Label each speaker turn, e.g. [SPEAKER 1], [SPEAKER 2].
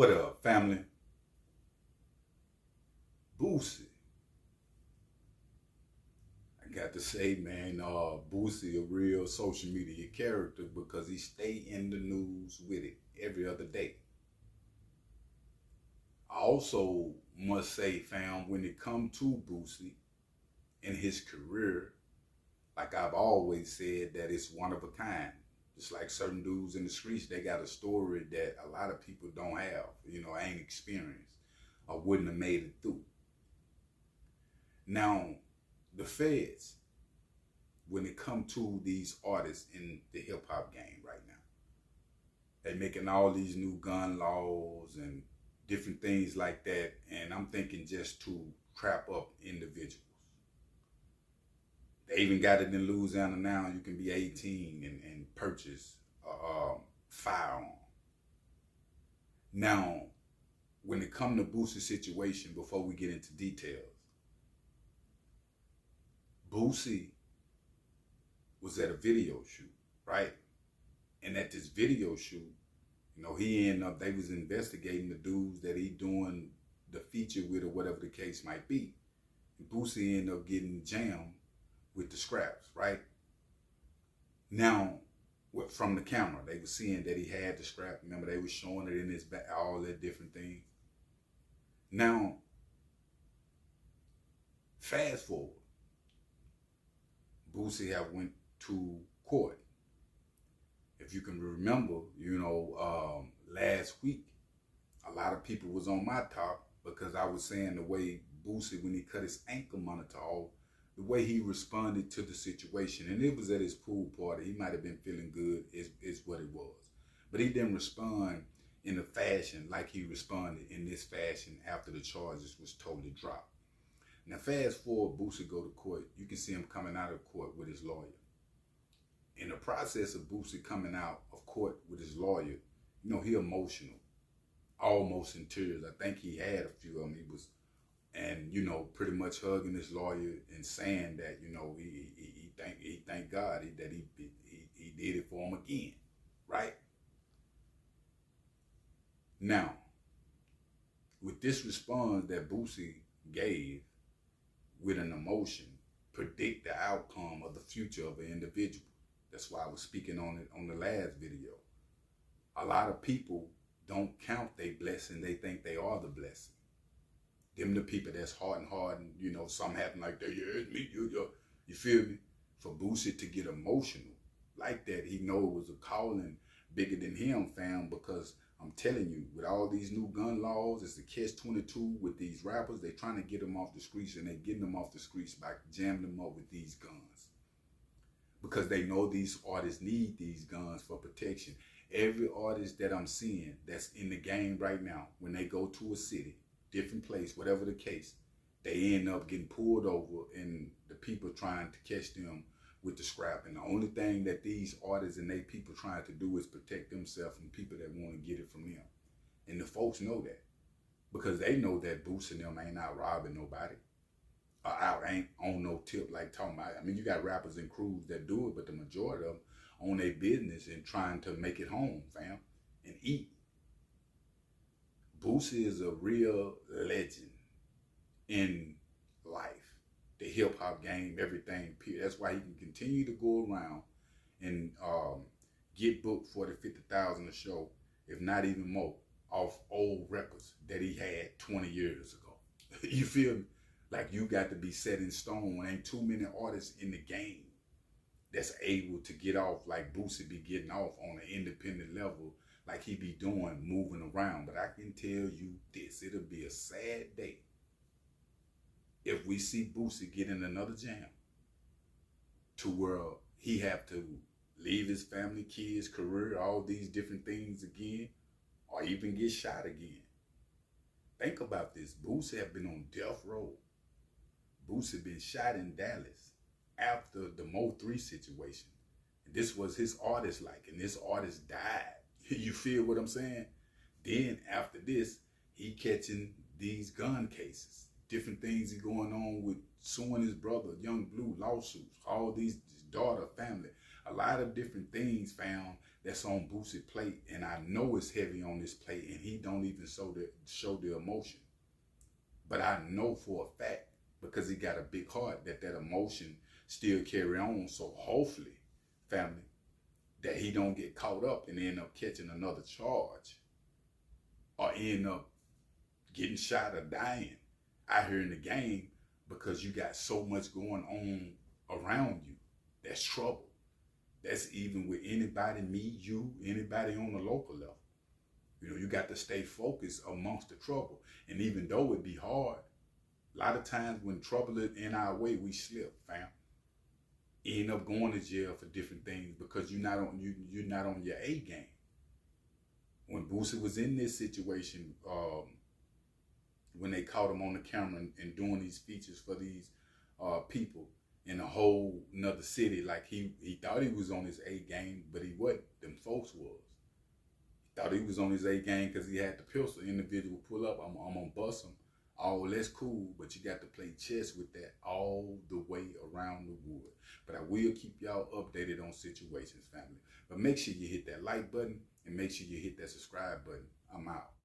[SPEAKER 1] What up, family? Boosie. I got to say, man, Boosie a real social media character because he stay in the news with it every other day. I also must say, fam, when it come to Boosie and his career, like I've always said, that it's one of a kind. Just like certain dudes in the streets, they got a story that a lot of people don't have, ain't experienced or wouldn't have made it through. Now, the feds, when it come to these artists in the hip hop game right now, they making all these new gun laws and different things like that. And I'm thinking just to trap up individuals. They even got it in Louisiana now. You can be 18 and purchase a firearm. Now, when it come to Boosie's situation, before we get into details, Boosie was at a video shoot, right? And at this video shoot, he ended up, they was investigating the dudes that he doing the feature with or whatever the case might be. And Boosie ended up getting jammed with the scraps, right? Now, from the camera, they were seeing that he had the scrap. Remember, they were showing it in his back, all that different things. Now, fast forward, Boosie have went to court. If you can remember, last week, a lot of people was on my top because I was saying the way Boosie, when he cut his ankle monitor off, the way he responded to the situation, and it was at his pool party. He might have been feeling good, is what it was. But he didn't respond in the fashion like he responded in this fashion after the charges was totally dropped. Now, fast forward, Boosie go to court. You can see him coming out of court with his lawyer. In the process of Boosie coming out of court with his lawyer, he emotional, almost in tears. I think he had a few of them. He was, and pretty much hugging his lawyer and saying that he thank God that he did it for him again, right? Now, with this response that Boosie gave with an emotion, predict the outcome of the future of an individual. That's why I was speaking on it on the last video. A lot of people don't count their blessing. They think they are the blessing. Them the people that's hard and something happen like that. Yeah, it's me. You feel me? For Boosie to get emotional like that, he know it was a calling bigger than him, fam, because I'm telling you, with all these new gun laws, it's the catch-22 with these rappers. They trying to get them off the streets, and they getting them off the streets by jamming them up with these guns. Because they know these artists need these guns for protection. Every artist that I'm seeing that's in the game right now, when they go to a city, different place, whatever the case, they end up getting pulled over and the people trying to catch them with the scrap. And the only thing that these artists and they people trying to do is protect themselves from people that want to get it from them. And the folks know that because they know that Boosie and them ain't out robbing nobody. Out ain't on no tip like talking about. I mean, you got rappers and crews that do it, but the majority of them own their business and trying to make it home, fam, and eat. Boosie is a real legend in life, the hip hop game, everything. Period. That's why he can continue to go around and get booked for the 50,000 a show, if not even more, off old records that he had 20 years ago. You feel me? Like you got to be set in stone. Ain't too many artists in the game that's able to get off like Boosie be getting off on an independent level like he be doing, moving around. But I can tell you this, it'll be a sad day if we see Boosie get in another jam to where he have to leave his family, kids, career, all these different things again, or even get shot again. Think about this. Boosie have been on death row. Boosie been shot in Dallas after the Mo 3 situation. And this was his artist like, and this artist died. You feel what I'm saying? Then after this, he catching these gun cases. Different things he going on with suing his brother, Young Blue, lawsuits, all these, his daughter, family. A lot of different things found that's on Boosie plate, and I know it's heavy on this plate, and he don't even show the emotion. But I know for a fact, because he got a big heart, that emotion still carry on. So hopefully, family, that he don't get caught up and end up catching another charge, or end up getting shot or dying out here in the game, because you got so much going on around you. That's trouble. That's even with anybody, me, you, anybody on the local level. You know, you got to stay focused amongst the trouble. And even though it be hard, a lot of times when trouble is in our way, we slip, fam. You end up going to jail for different things because you're not on your A game. When Boosie was in this situation, when they caught him on the camera and doing these features for these people in a whole nother city, like he thought he was on his A game, but he wasn't. Them folks was. He thought he was on his A game because he had the pistol. Individual pull up, I'm gonna bust him. Oh, that's cool, but you got to play chess with that all the way around the wood. But I will keep y'all updated on situations, family. But make sure you hit that like button and make sure you hit that subscribe button. I'm out.